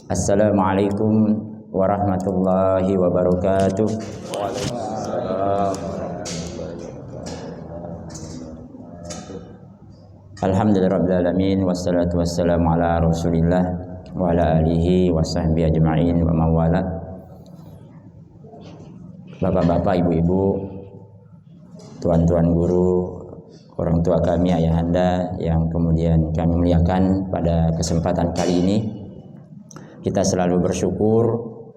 Assalamualaikum warahmatullahi wabarakatuh. Alhamdulillahirrabbilalamin. Wassalatu wassalamu ala rasulillah wa ala alihi wa sahbihi ajma'in wa mawala. Bapak-bapak, ibu-ibu, tuan-tuan guru, orang tua kami, ayahanda yang kemudian kami muliakan, pada kesempatan kali ini kita selalu bersyukur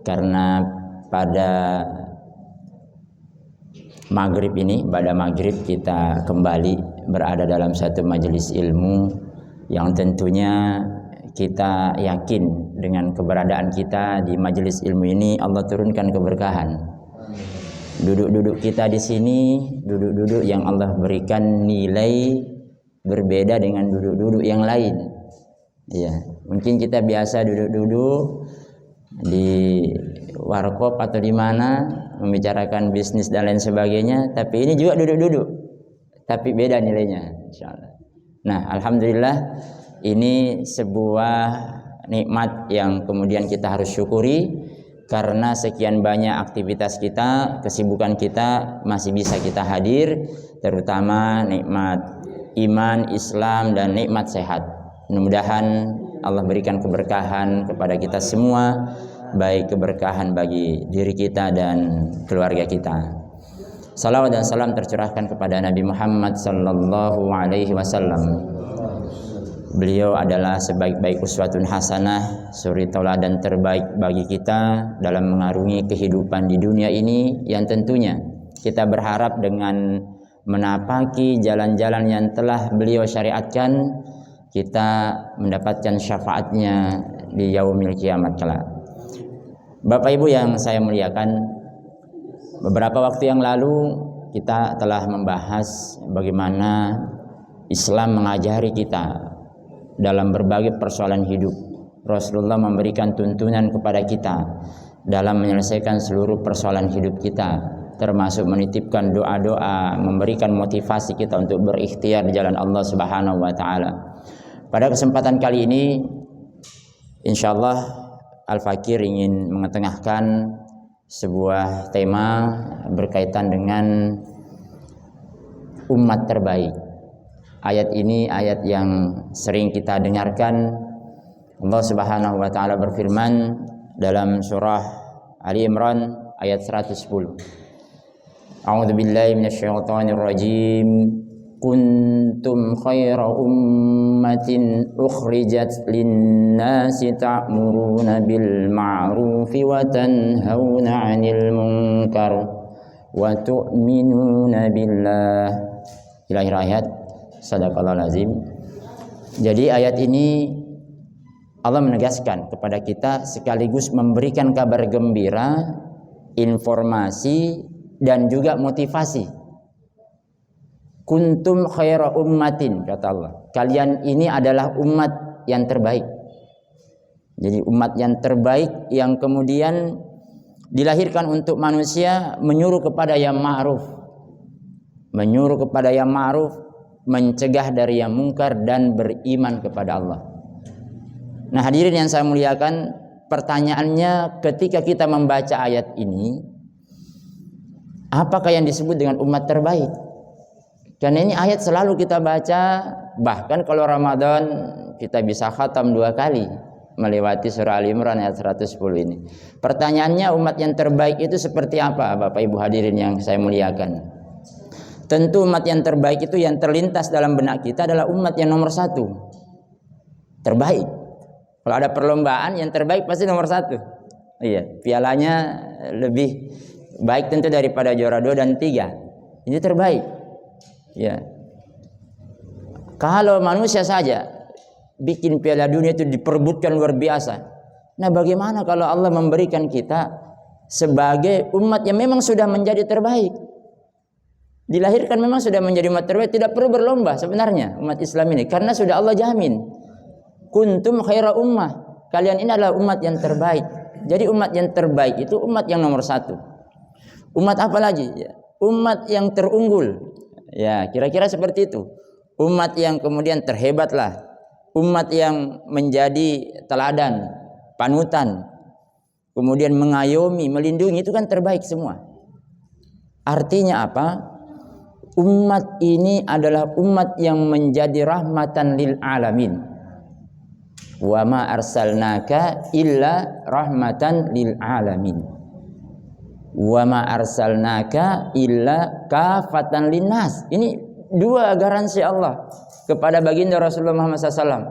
karena pada maghrib ini, pada maghrib kita kembali berada dalam satu majelis ilmu yang tentunya kita yakin dengan keberadaan kita di majelis ilmu ini Allah turunkan keberkahan. Duduk-duduk kita di sini, duduk-duduk yang Allah berikan nilai berbeda dengan duduk-duduk yang lain. Ya, mungkin kita biasa duduk-duduk di warkop atau di mana membicarakan bisnis dan lain sebagainya, tapi ini juga duduk-duduk, tapi beda nilainya, insyaallah. Nah, alhamdulillah ini sebuah nikmat yang kemudian kita harus syukuri karena sekian banyak aktivitas kita, kesibukan kita masih bisa kita hadir, terutama nikmat iman, Islam dan nikmat sehat. Mudah-mudahan Allah berikan keberkahan kepada kita semua, baik keberkahan bagi diri kita dan keluarga kita. Salawat dan salam tercurahkan kepada Nabi Muhammad sallallahu alaihi wasallam. Beliau adalah sebaik-baik uswatun hasanah, suri tauladan terbaik bagi kita dalam mengarungi kehidupan di dunia ini, yang tentunya kita berharap dengan menapaki jalan-jalan yang telah beliau syariatkan, kita mendapatkan syafaatnya di yaumil kiamat kelak. Bapak Ibu yang saya muliakan, beberapa waktu yang lalu kita telah membahas bagaimana Islam mengajari kita dalam berbagai persoalan hidup. Rasulullah memberikan tuntunan kepada kita dalam menyelesaikan seluruh persoalan hidup kita, termasuk menitipkan doa-doa, memberikan motivasi kita untuk berikhtiar di jalan Allah Subhanahu wa taala. Pada kesempatan kali ini insyaallah Al-Fakir ingin mengetengahkan sebuah tema berkaitan dengan umat terbaik. Ayat ini ayat yang sering kita dengarkan. Allah Subhanahu wa taala berfirman dalam surah Ali Imran ayat 110. A'udzu billahi minasyaitonir rajim. Kuntum khaira ummatin ukhrijat lin-nasi ta'muruna bil ma'rufi wa tanhauna 'anil munkar wa tu'minuna billah. Ila akhir ayat. Sadaqallahul azim. Jadi ayat ini Allah menegaskan kepada kita sekaligus memberikan kabar gembira, informasi dan juga motivasi. Kuntum khaira ummatin, kata Allah. Kalian ini adalah umat yang terbaik. Jadi umat yang terbaik yang kemudian dilahirkan untuk manusia menyuruh kepada yang ma'ruf. Menyuruh kepada yang ma'ruf, mencegah dari yang mungkar dan beriman kepada Allah. Nah, hadirin yang saya muliakan, pertanyaannya ketika kita membaca ayat ini, apakah yang disebut dengan umat terbaik? Karena ini ayat selalu kita baca, bahkan kalau Ramadan kita bisa khatam 2 kali melewati surah Ali Imran ayat 110 ini. Pertanyaannya, umat yang terbaik itu seperti apa, Bapak Ibu hadirin yang saya muliakan? Tentu umat yang terbaik itu yang terlintas dalam benak kita adalah umat yang nomor 1, terbaik. Kalau ada perlombaan, yang terbaik pasti nomor 1. Iya, pialanya lebih baik tentu daripada juara 2 dan 3. Ini terbaik. Ya. Kalau manusia saja bikin piala dunia itu diperebutkan luar biasa. Nah, bagaimana kalau Allah memberikan kita sebagai umat yang memang sudah menjadi terbaik? Dilahirkan memang sudah menjadi umat terbaik, tidak perlu berlomba sebenarnya umat Islam ini, karena sudah Allah jamin. Kuntum khaira ummah. Kalian ini adalah umat yang terbaik. Jadi umat yang terbaik itu umat yang nomor 1. Umat apa lagi? Ya. Umat yang terunggul. Ya, kira-kira seperti itu. Umat yang kemudian terhebatlah. Umat yang menjadi teladan. panutan, kemudian mengayomi, melindungi, itu kan terbaik semua. Artinya apa? Umat ini adalah umat yang menjadi rahmatan lil alamin. Wa ma arsalnaka illa rahmatan lil alamin. Wa ma arsalnaka illa kafatan linnas. Ini dua garansi Allah kepada baginda Rasulullah Muhammad SAW,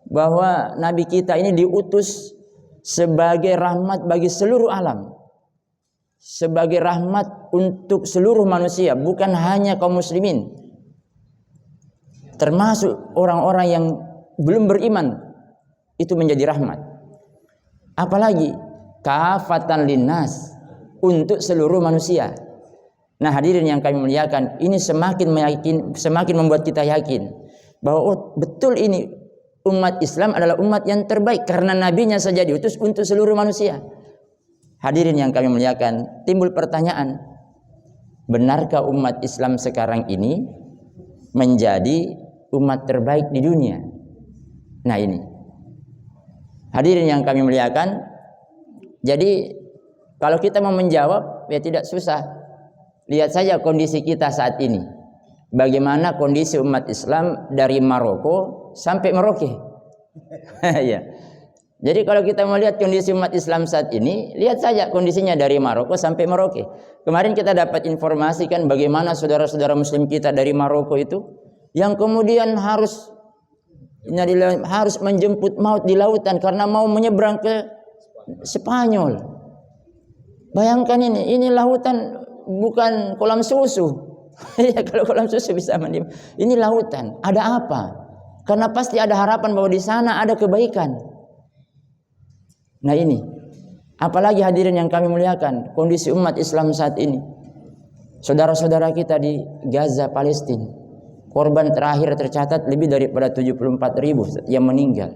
bahwa Nabi kita ini diutus sebagai rahmat bagi seluruh alam, sebagai rahmat untuk seluruh manusia, bukan hanya kaum muslimin, termasuk orang-orang yang belum beriman, itu menjadi rahmat. Apalagi kafatan linnas, untuk seluruh manusia. Nah, hadirin yang kami muliakan, ini semakin membuat kita yakin bahwa betul ini umat Islam adalah umat yang terbaik karena nabinya saja diutus untuk seluruh manusia. Hadirin yang kami muliakan, timbul pertanyaan, benarkah umat Islam sekarang ini menjadi umat terbaik di dunia? Nah, ini hadirin yang kami muliakan, jadi kalau kita mau menjawab, ya tidak susah. Lihat saja kondisi kita saat ini. Bagaimana kondisi umat Islam dari Maroko sampai Merauke. Ya. Jadi kalau kita mau lihat kondisi umat Islam saat ini, lihat saja kondisinya dari Maroko sampai Merauke. Kemarin kita dapat informasi kan bagaimana saudara-saudara muslim kita dari Maroko itu, yang kemudian harus menjemput maut di lautan karena mau menyeberang ke Spanyol. Bayangkan ini lautan, bukan kolam susu. Ya, kalau kolam susu bisa mandi. Ini lautan. Ada apa? Karena pasti ada harapan bahwa di sana ada kebaikan. Nah, ini. Apalagi hadirin yang kami muliakan, kondisi umat Islam saat ini. Saudara-saudara kita di Gaza, Palestina, korban terakhir tercatat lebih daripada 74.000 yang meninggal.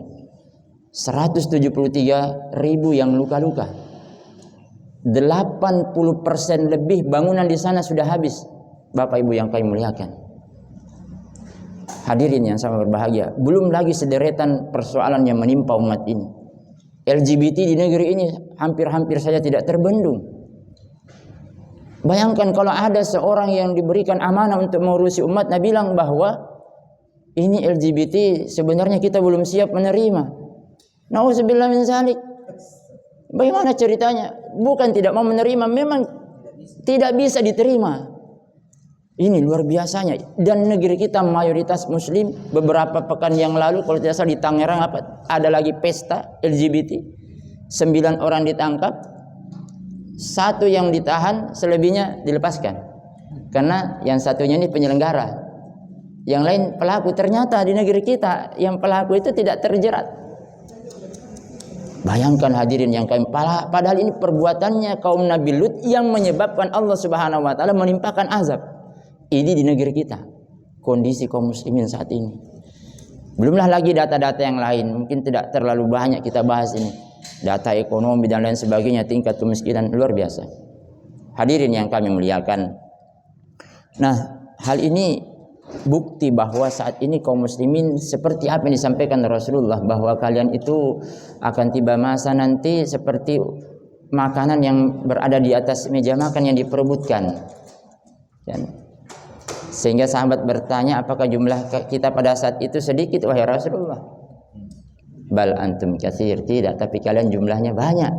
173.000 yang luka-luka. 80% lebih bangunan di sana sudah habis. Bapak Ibu yang kami muliakan, hadirin yang sangat berbahagia, belum lagi sederetan persoalan yang menimpa umat ini. LGBT di negeri ini hampir-hampir saja tidak terbendung. Bayangkan kalau ada seorang yang diberikan amanah untuk mengurusi umat, Nabi bilang bahwa ini LGBT sebenarnya kita belum siap menerima. Nauzubillah min zalik. Bagaimana ceritanya? Bukan tidak mau menerima, memang tidak bisa diterima. Ini luar biasanya. Dan negeri kita mayoritas muslim. Beberapa pekan yang lalu kalau tidak salah di Tangerang ada lagi pesta LGBT. 9 orang ditangkap, 1 yang ditahan, selebihnya dilepaskan. Karena yang satunya ini penyelenggara, yang lain pelaku. Ternyata di negeri kita yang pelaku itu tidak terjerat. Bayangkan hadirin yang kami, padahal ini perbuatannya kaum Nabi Lut yang menyebabkan Allah Subhanahu wa taala menimpakan azab. Ini di negeri kita. Kondisi kaum muslimin saat ini. Belumlah lagi data-data yang lain, mungkin tidak terlalu banyak kita bahas ini. Data ekonomi dan lain sebagainya, tingkat kemiskinan luar biasa. Hadirin yang kami muliakan. Nah, hal ini bukti bahwa saat ini kaum muslimin seperti apa yang disampaikan Rasulullah, bahwa kalian itu akan tiba masa nanti seperti makanan yang berada di atas meja makan yang diperebutkan. Sehingga sahabat bertanya, apakah jumlah kita pada saat itu sedikit wahai Rasulullah? Bal antum katsir, tidak, tapi kalian jumlahnya banyak,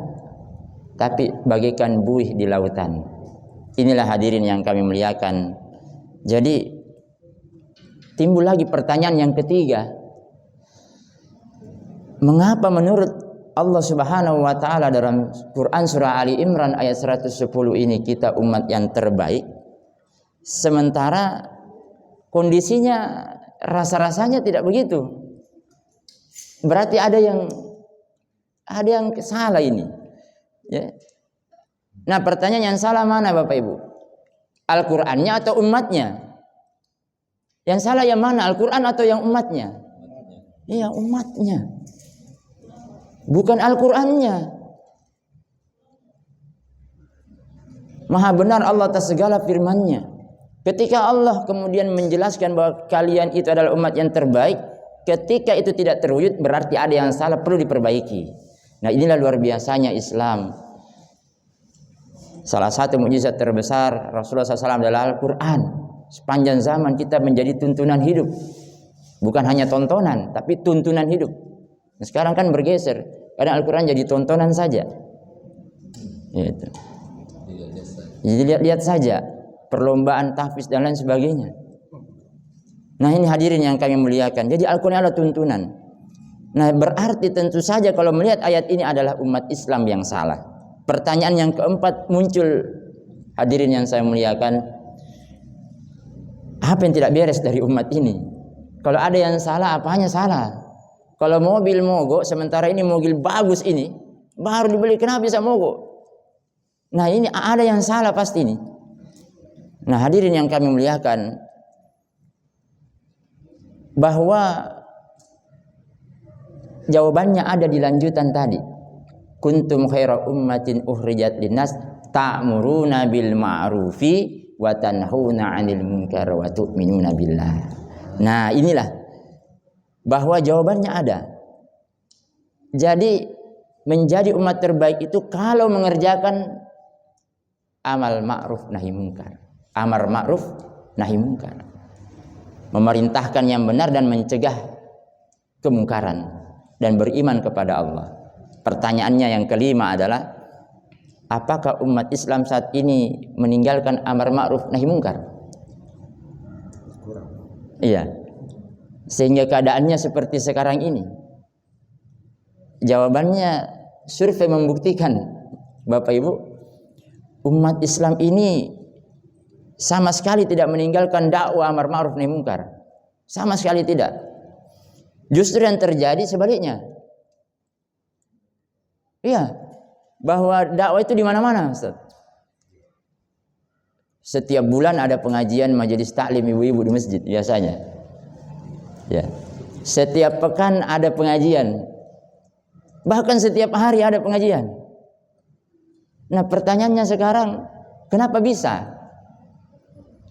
tapi bagaikan buih di lautan. Inilah hadirin yang kami muliakan. Jadi timbul lagi pertanyaan yang ketiga. Mengapa menurut Allah Subhanahu wa taala dalam Quran surah Ali Imran ayat 110 ini kita umat yang terbaik, sementara kondisinya rasa-rasanya tidak begitu? Berarti ada yang salah ini. Ya. Nah, pertanyaan yang salah mana Bapak Ibu? Al-Qur'annya atau umatnya? Yang salah yang mana? Al-Quran atau yang umatnya? Iya, umatnya. Bukan Al-Qurannya. Maha benar Allah atas segala firman-Nya. Ketika Allah kemudian menjelaskan bahwa kalian itu adalah umat yang terbaik, ketika itu tidak terwujud berarti ada yang salah, perlu diperbaiki. Nah, inilah luar biasanya Islam. Salah satu mukjizat terbesar Rasulullah SAW adalah Al-Quran. Sepanjang zaman kita menjadi tuntunan hidup. Bukan hanya tontonan, tapi tuntunan hidup. Nah, sekarang kan bergeser. Kadang Al-Quran jadi tontonan saja. Gitu. Jadi lihat-lihat saja. Perlombaan tahfiz dan lain sebagainya. Nah, ini hadirin yang kami muliakan. Jadi Al-Quran adalah tuntunan. Nah, berarti tentu saja kalau melihat ayat ini adalah umat Islam yang salah. Pertanyaan yang keempat muncul, hadirin yang saya muliakan, apa yang tidak beres dari umat ini? Kalau ada yang salah, apanya salah? Kalau mobil mogok, sementara ini mobil bagus ini baru dibeli, kenapa bisa mogok? Nah, ini ada yang salah pasti ini. Nah, hadirin yang kami muliakan, bahwa jawabannya ada di lanjutan tadi. Kuntum khaira ummatin ukhrijat linnas ta'muruna bil ma'rufi wa tanhauna 'anil munkar wa tu'minuna billah. Nah, inilah bahwa jawabannya ada. Jadi menjadi umat terbaik itu kalau mengerjakan amal ma'ruf nahi munkar. Amar ma'ruf nahi munkar. Memerintahkan yang benar dan mencegah kemungkaran dan beriman kepada Allah. Pertanyaannya yang kelima adalah, apakah umat Islam saat ini meninggalkan amar ma'ruf nahi munkar? Kurang. Iya. Sehingga keadaannya seperti sekarang ini. Jawabannya survei membuktikan, Bapak Ibu, umat Islam ini sama sekali tidak meninggalkan dakwah amar ma'ruf nahi munkar. Sama sekali tidak. Justru yang terjadi sebaliknya. Iya, bahwa dakwah itu di mana-mana, Ustaz. Setiap bulan ada pengajian majelis taklim ibu-ibu di masjid biasanya. Ya. Setiap pekan ada pengajian. Bahkan setiap hari ada pengajian. Nah, pertanyaannya sekarang, kenapa bisa?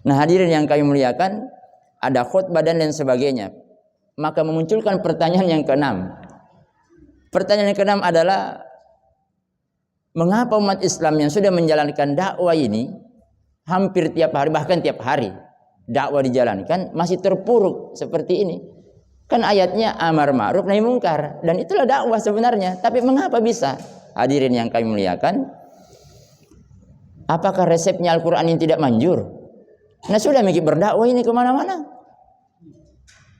Nah, hadirin yang kami muliakan, ada khutbah dan lain sebagainya. Maka memunculkan pertanyaan yang keenam. Pertanyaan yang keenam adalah, mengapa umat Islam yang sudah menjalankan dakwah ini hampir tiap hari, bahkan tiap hari dakwah dijalankan masih terpuruk seperti ini? Kan ayatnya amar ma'ruf nahi munkar, dan itulah dakwah sebenarnya. Tapi mengapa bisa? Hadirin yang kami muliakan, apakah resepnya Al-Quran ini tidak manjur? Nah, sudah mikir berdakwah ini kemana-mana.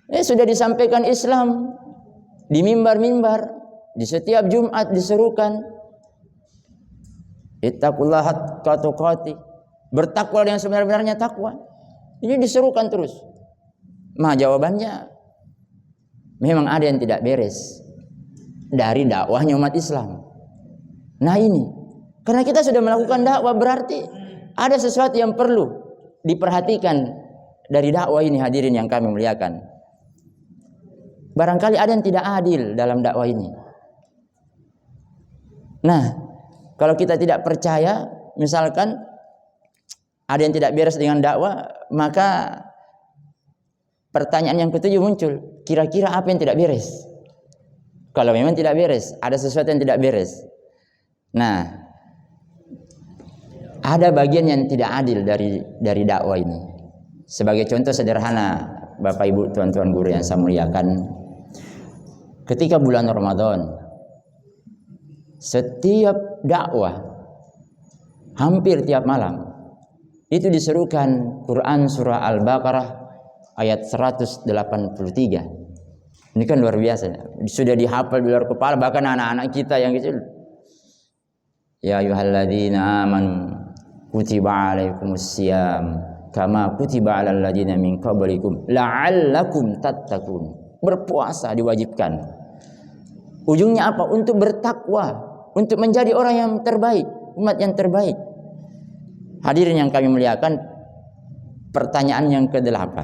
Sudah disampaikan Islam di mimbar-mimbar, di setiap Jumat diserukan, ittaqullaha haqqa tuqatih, bertakwa yang sebenar-benarnya takwa. Ini diserukan terus. Nah, jawabannya memang ada yang tidak beres dari dakwahnya umat Islam. Nah, ini karena kita sudah melakukan dakwah, berarti ada sesuatu yang perlu diperhatikan dari dakwah ini, hadirin yang kami muliakan. Barangkali ada yang tidak adil dalam dakwah ini. Nah, kalau kita tidak percaya, misalkan ada yang tidak beres dengan dakwah, maka pertanyaan yang ketujuh muncul. Kira-kira apa yang tidak beres? Kalau memang tidak beres, ada sesuatu yang tidak beres. Nah, ada bagian yang tidak adil dari dakwah ini. Sebagai contoh sederhana, Bapak Ibu, tuan-tuan guru yang saya muliakan, ketika bulan Ramadan, setiap dakwah hampir tiap malam itu diserukan Quran surah Al-Baqarah ayat 183. Ini kan luar biasa. Sudah dihafal di luar kepala bahkan anak-anak kita yang kecil. Ya ayyuhalladzina amanu kutiba alaikumusiyam kama kutiba alal ladzina min qablikum la'allakum tattaqun. Berpuasa diwajibkan. Ujungnya apa? Untuk bertakwa, untuk menjadi orang yang terbaik, umat yang terbaik. Hadirin yang kami muliakan, pertanyaan yang ke-8.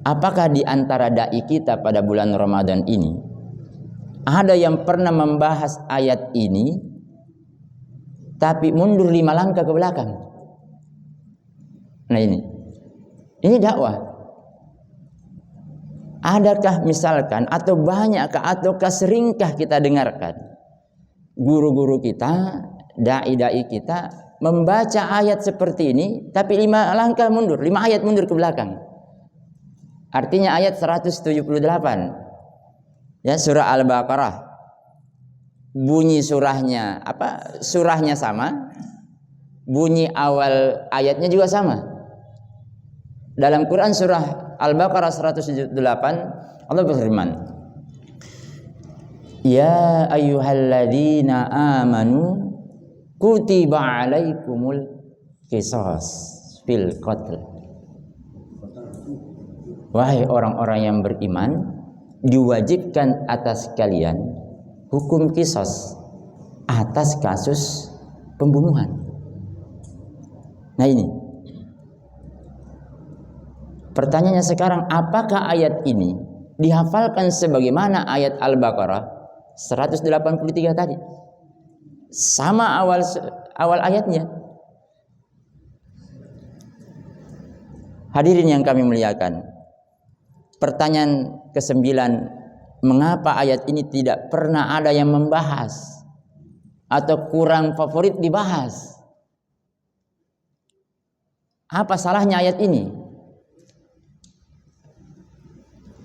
Apakah di antara dai kita pada bulan Ramadan ini ada yang pernah membahas ayat ini tapi mundur 5 langkah ke belakang? Nah, ini dakwah. Adakah misalkan atau banyakkah ataukah seringkah kita dengarkan guru-guru kita, dai-dai kita membaca ayat seperti ini, tapi 5 langkah mundur, 5 ayat mundur ke belakang. Artinya ayat 178. Ya, surah Al-Baqarah. Bunyi surahnya surahnya sama, bunyi awal ayatnya juga sama. Dalam Quran surah Al-Baqarah 178 Allah berfirman, ya ayyuhalladzina amanu kutiba alaikumul qisas fil qatl. Wahai orang-orang yang beriman, diwajibkan atas kalian hukum qisas atas kasus pembunuhan. Nah ini pertanyaannya sekarang, apakah ayat ini dihafalkan sebagaimana ayat Al-Baqarah 183 tadi? Sama awal ayatnya. Hadirin yang kami muliakan, pertanyaan ke-9, mengapa ayat ini tidak pernah ada yang membahas atau kurang favorit dibahas? Apa salahnya ayat ini?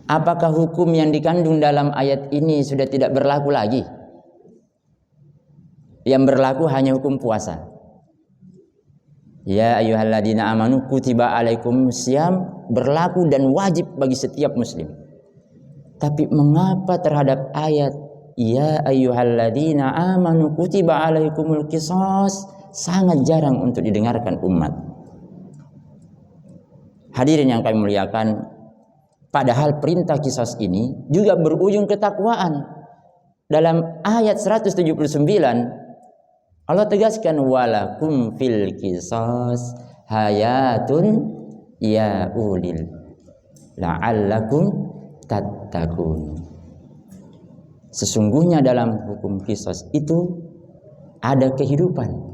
Apakah hukum yang dikandung dalam ayat ini sudah tidak berlaku lagi? Yang berlaku hanya hukum puasa. Ya ayyuhalladzina amanu kutiba alaikumusiyam berlaku dan wajib bagi setiap muslim. Tapi mengapa terhadap ayat ya ayyuhalladzina amanu kutiba alaikumul qisas sangat jarang untuk didengarkan umat? Hadirin yang kami muliakan, padahal perintah qisas ini juga berujung ketakwaan. Dalam ayat 179 Allah tegaskan walakum fil qisas hayatun ya ulil la'allakum tattaqun. Sesungguhnya dalam hukum qisas itu ada kehidupan.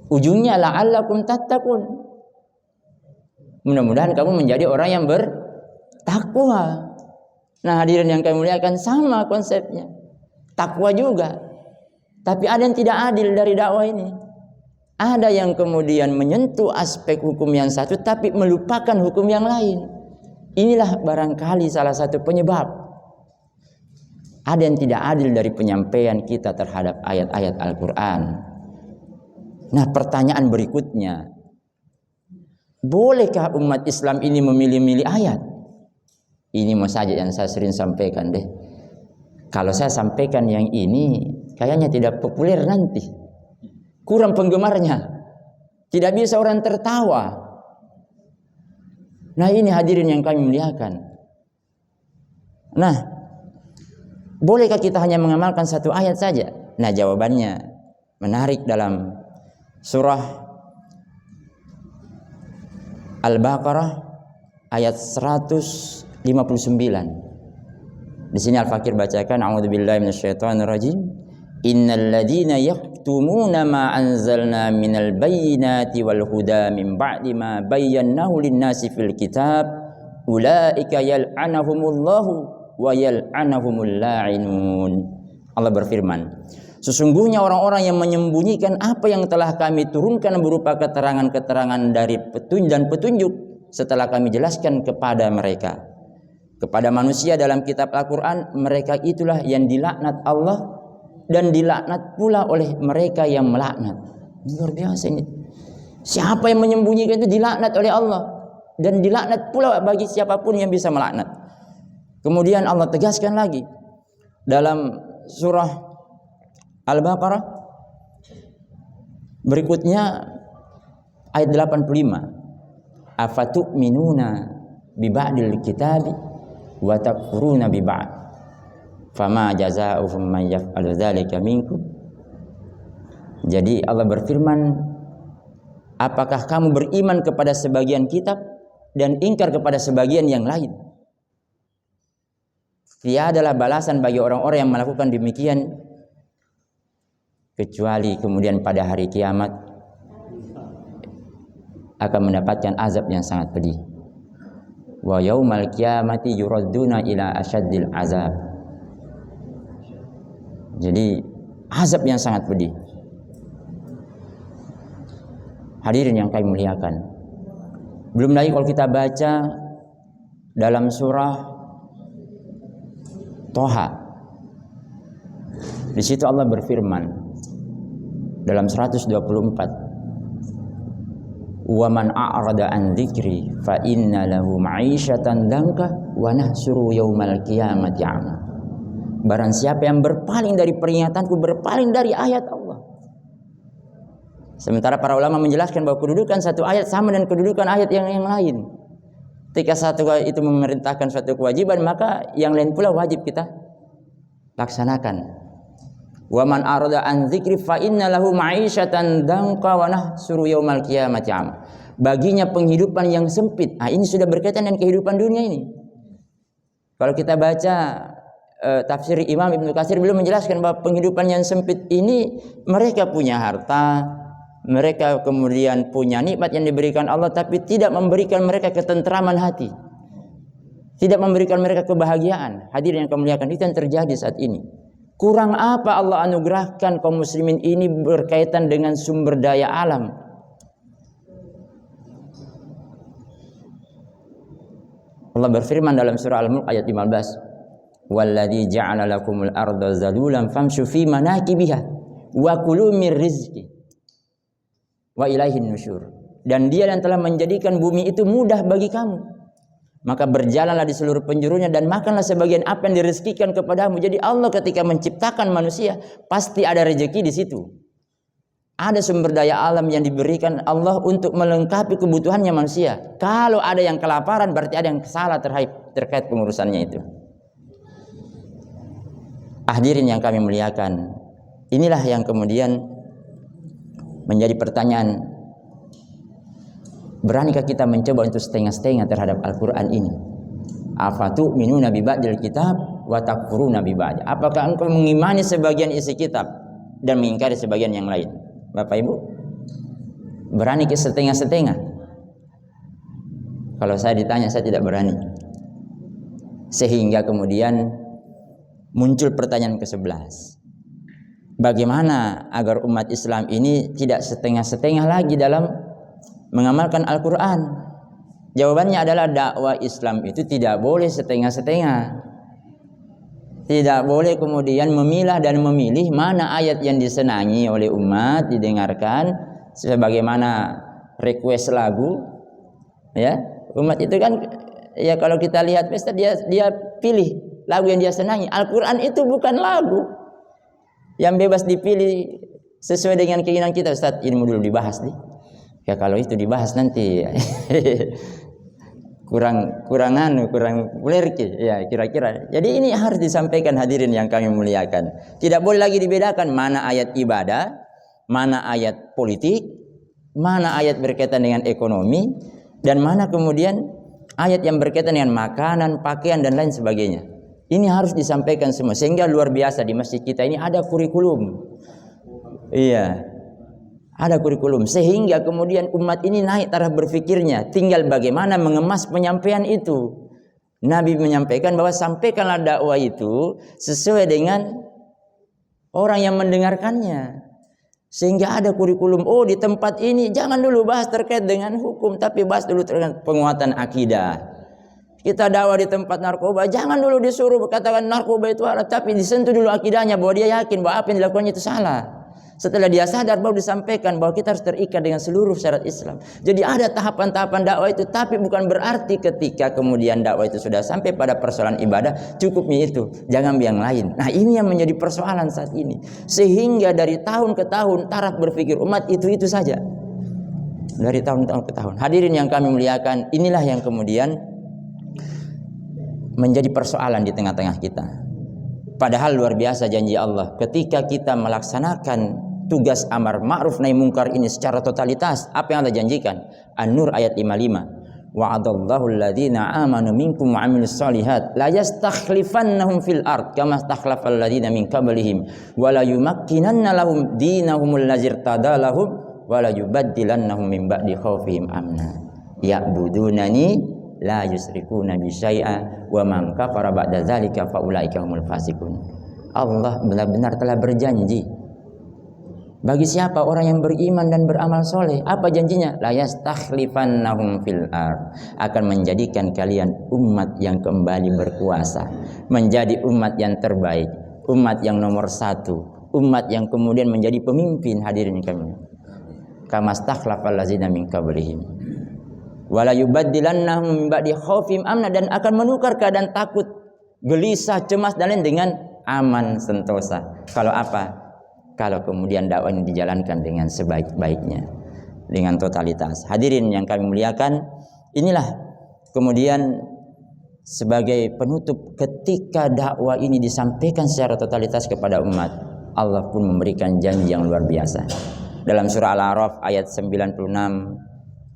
Ujungnya la'allakum tattaqun. Mudah-mudahan kamu menjadi orang yang bertakwa. Nah, hadirin yang kami muliakan, sama konsepnya. Takwa juga. Tapi ada yang tidak adil dari dakwah ini. Ada yang kemudian menyentuh aspek hukum yang satu tapi melupakan hukum yang lain. Inilah barangkali salah satu penyebab ada yang tidak adil dari penyampaian kita terhadap ayat-ayat Al-Quran. Nah, pertanyaan berikutnya, bolehkah umat Islam ini memilih-milih ayat? Ini mau saja yang saya sering sampaikan deh. Kalau saya sampaikan yang ini, kayaknya tidak populer nanti. Kurang penggemarnya. Tidak bisa orang tertawa. Nah ini hadirin yang kami muliakan. Nah, bolehkah kita hanya mengamalkan satu ayat saja? Nah jawabannya menarik dalam surah Al-Baqarah ayat 159. Di sini Al-Fakir bacakan, a'udzubillahi minasyaitonirrajim. Innal ladzina yaktumuna ma anzalna minal bayyinati wal huda min ba'di ma bayyanahu lin-nasi fil kitab ulaika yal'anahumullahu wa yal'anahumul la'inun. Allah berfirman, sesungguhnya orang-orang yang menyembunyikan apa yang telah kami turunkan berupa keterangan-keterangan dari petunjuk dan petunjuk setelah kami jelaskan kepada mereka, kepada manusia dalam kitab Al-Quran, mereka itulah yang dilaknat Allah dan dilaknat pula oleh mereka yang melaknat. Luar biasa ini. Siapa yang menyembunyikan itu dilaknat oleh Allah dan dilaknat pula bagi siapapun yang bisa melaknat. Kemudian Allah tegaskan lagi dalam surah Al-Baqarah berikutnya ayat 85. Afatu'minuna bi ba'dil kitabi wa takfuruna bi ba'd fama jazaa'u man yaf'alu dzalika minkum. Jadi Allah berfirman, apakah kamu beriman kepada sebagian kitab dan ingkar kepada sebagian yang lain? Tiadalah balasan bagi orang-orang yang melakukan demikian kecuali kemudian pada hari kiamat akan mendapatkan azab yang sangat pedih. Wa yaumal qiyamati yuradduna ila asyaddil azab. Jadi azab yang sangat pedih. Hadirin yang kami muliakan. Belum lagi kalau kita baca dalam surah Toha. Di situ Allah berfirman dalam 124. Wa man a'rada an dzikri fa inna lahu ma'isyatan danka wa nahsuru yaumal qiyamati a'ma. Barang siapa yang berpaling dari peringatanku, berpaling dari ayat Allah. Sementara para ulama menjelaskan bahwa kedudukan satu ayat sama dengan kedudukan ayat yang lain. Ketika satu ayat itu memerintahkan suatu kewajiban, maka yang lain pula wajib kita laksanakan. Wa man arada an dzikri fa inna lahu ma'isyatan danqa wa nahsuru yaumal qiyamati am. Baginya penghidupan yang sempit. Ini sudah berkaitan dengan kehidupan dunia ini. Kalau kita baca tafsir Imam Ibnu Katsir, belum menjelaskan bahwa penghidupan yang sempit ini mereka punya harta, mereka kemudian punya nikmat yang diberikan Allah, tapi tidak memberikan mereka ketentraman hati, tidak memberikan mereka kebahagiaan. Hadirin yang kami muliakan, itu yang terjadi saat ini. Kurang apa Allah anugerahkan kaum muslimin ini berkaitan dengan sumber daya alam. Allah berfirman dalam surah Al-Mulk ayat 15. Walladzi ja'ala lakumul arda zalulan famshu fi manakibiha wa kulu mir rizqi wa ilaihin nusyur. Dan Dia yang telah menjadikan bumi itu mudah bagi kamu, maka berjalanlah di seluruh penjurunya dan makanlah sebagian apa yang direzekikan kepadamu. Jadi Allah ketika menciptakan manusia pasti ada rezeki di situ. Ada sumber daya alam yang diberikan Allah untuk melengkapi kebutuhannya manusia. Kalau ada yang kelaparan berarti ada yang salah terkait pengurusannya itu. Hadirin yang kami muliakan, inilah yang kemudian menjadi pertanyaan. Beranikah kita mencoba untuk setengah-setengah terhadap Al-Quran ini? Afatu'minuna bi ba'dil kitab wa takfuruna bi ba'd. Apakah engkau mengimani sebagian isi kitab dan mengingkari sebagian yang lain? Bapak Ibu, berani ke setengah-setengah? Kalau saya ditanya, saya tidak berani. Sehingga kemudian muncul pertanyaan ke-11. Bagaimana agar umat Islam ini tidak setengah-setengah lagi dalam mengamalkan Al-Quran? Jawabannya adalah dakwah Islam itu tidak boleh setengah-setengah. Tidak boleh kemudian memilah dan memilih mana ayat yang disenangi oleh umat didengarkan sebagaimana request lagu. Ya, umat itu kan ya kalau kita lihat pesta dia pilih lagu yang dia senangi. Al-Quran itu bukan lagu yang bebas dipilih sesuai dengan keinginan kita. Ustaz, ilmu dulu dibahas nih. Ya kalau itu dibahas nanti kurang populer ya kira-kira. Jadi ini harus disampaikan hadirin yang kami muliakan. Tidak boleh lagi dibedakan mana ayat ibadah, mana ayat politik, mana ayat berkaitan dengan ekonomi, dan mana kemudian ayat yang berkaitan dengan makanan, pakaian dan lain sebagainya. Ini harus disampaikan semua, sehingga luar biasa di masjid kita ini ada kurikulum. Iya, ada kurikulum, sehingga kemudian umat ini naik taraf berfikirnya. Tinggal bagaimana mengemas penyampaian itu. Nabi menyampaikan bahwa sampaikanlah dakwah itu sesuai dengan orang yang mendengarkannya. Sehingga ada kurikulum, di tempat ini jangan dulu bahas terkait dengan hukum, tapi bahas dulu terkait penguatan akidah. Kita dakwah di tempat narkoba, jangan dulu disuruh katakan narkoba itu halal, tapi disentuh dulu akidahnya bahwa dia yakin bahwa apa yang dilakukannya itu salah. Setelah dia sadar baru disampaikan bahwa kita harus terikat dengan seluruh syariat Islam. Jadi ada tahapan-tahapan dakwah itu, tapi bukan berarti ketika kemudian dakwah itu sudah sampai pada persoalan ibadah cukupnya itu, jangan yang lain. Nah, ini yang menjadi persoalan saat ini. Sehingga dari tahun ke tahun taraf berpikir umat itu saja. Dari tahun ke tahun. Hadirin yang kami muliakan, inilah yang kemudian menjadi persoalan di tengah-tengah kita. Padahal luar biasa janji Allah ketika kita melaksanakan tugas amar ma'ruf nahi munkar ini secara totalitas. Apa yang Allah janjikan? An-Nur ayat 55. Wa'adallahu alladhina amanu minkum wa 'amilus shalihat la yastakhlifannahum fil ard kama stakhlafal ladzina min qablihim wa la yumakkinanna lahum dinahumul ladzi irtada lahum wa la yubaddilannahum min ba'di khaufihim amna ya'budunani la yusrikuna bi syai'a wa man kafara ba'da dzalika fa ulaika humul fasiqun. Allah benar-benar telah berjanji bagi siapa orang yang beriman dan beramal soleh. Apa janjinya? La yastakhlifannahum fil ard, akan menjadikan kalian umat yang kembali berkuasa, menjadi umat yang terbaik, umat yang nomor satu, umat yang kemudian menjadi pemimpin. Hadirin kami, kama stakhlafal ladzina min qablihim wala yubaddilannahum min ba'di khaufihim amna, dan akan menukar keadaan takut, gelisah, cemas dan lain dengan aman, sentosa. Kalau apa? Kalau kemudian dakwah ini dijalankan dengan sebaik-baiknya, dengan totalitas. Hadirin yang kami muliakan, inilah kemudian sebagai penutup, ketika dakwah ini disampaikan secara totalitas kepada umat, Allah pun memberikan janji yang luar biasa. Dalam surah Al-A'raf ayat 96,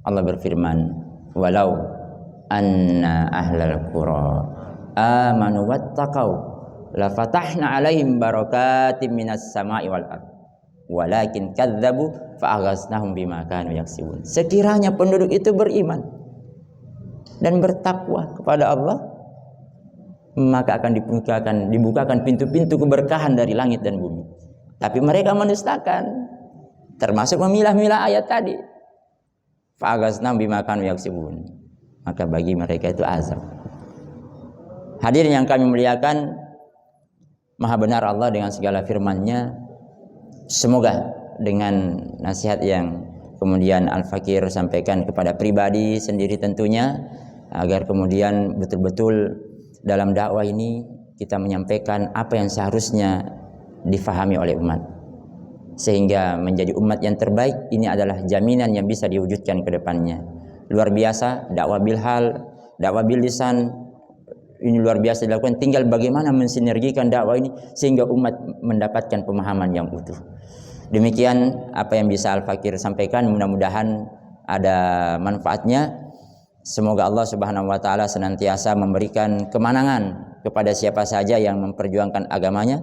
Allah berfirman, walau anna ahlal qura amanu wattaqau la fatahna alaihim barakatim minas sama'i wal ard walakin kadzabu fa aghaznahum bima kanu yaksibun. Sekiranya penduduk itu beriman dan bertakwa kepada Allah, maka akan dibukakan pintu-pintu keberkahan dari langit dan bumi. Tapi mereka mendustakan, termasuk memilah-milah ayat tadi. Fa aghaznahum bima kanu yaksibun, maka bagi mereka itu azab. Hadirin yang kami muliakan, Maha benar Allah dengan segala firman-Nya. Semoga dengan nasihat yang kemudian Al-Fakir sampaikan kepada pribadi sendiri tentunya, agar kemudian betul-betul dalam dakwah ini kita menyampaikan apa yang seharusnya difahami oleh umat, sehingga menjadi umat yang terbaik. Ini adalah jaminan yang bisa diwujudkan ke depannya. Luar biasa dakwah bil hal, dakwah bil lisan, ini luar biasa dilakukan. Tinggal bagaimana mensinergikan dakwah ini sehingga umat mendapatkan pemahaman yang utuh. Demikian apa yang bisa Al-Fakir sampaikan, mudah-mudahan ada manfaatnya. Semoga Allah Subhanahu wa taala senantiasa memberikan kemenangan kepada siapa saja yang memperjuangkan agamanya,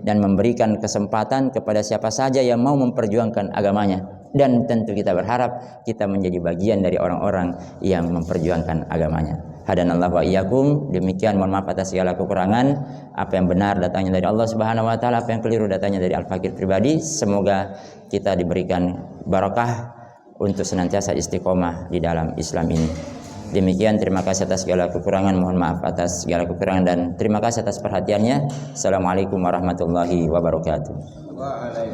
dan memberikan kesempatan kepada siapa saja yang mau memperjuangkan agamanya. Dan tentu kita berharap kita menjadi bagian dari orang-orang yang memperjuangkan agamanya. Hadanallahu wa iyyakum. Demikian, mohon maaf atas segala kekurangan. Apa yang benar datangnya dari Allah Subhanahu wa taala, apa yang keliru datangnya dari Al-Fakir pribadi. Semoga kita diberikan barakah untuk senantiasa istiqomah di dalam Islam ini. Demikian, terima kasih atas segala kekurangan, mohon maaf atas segala kekurangan, dan terima kasih atas perhatiannya. Assalamualaikum warahmatullahi wabarakatuh.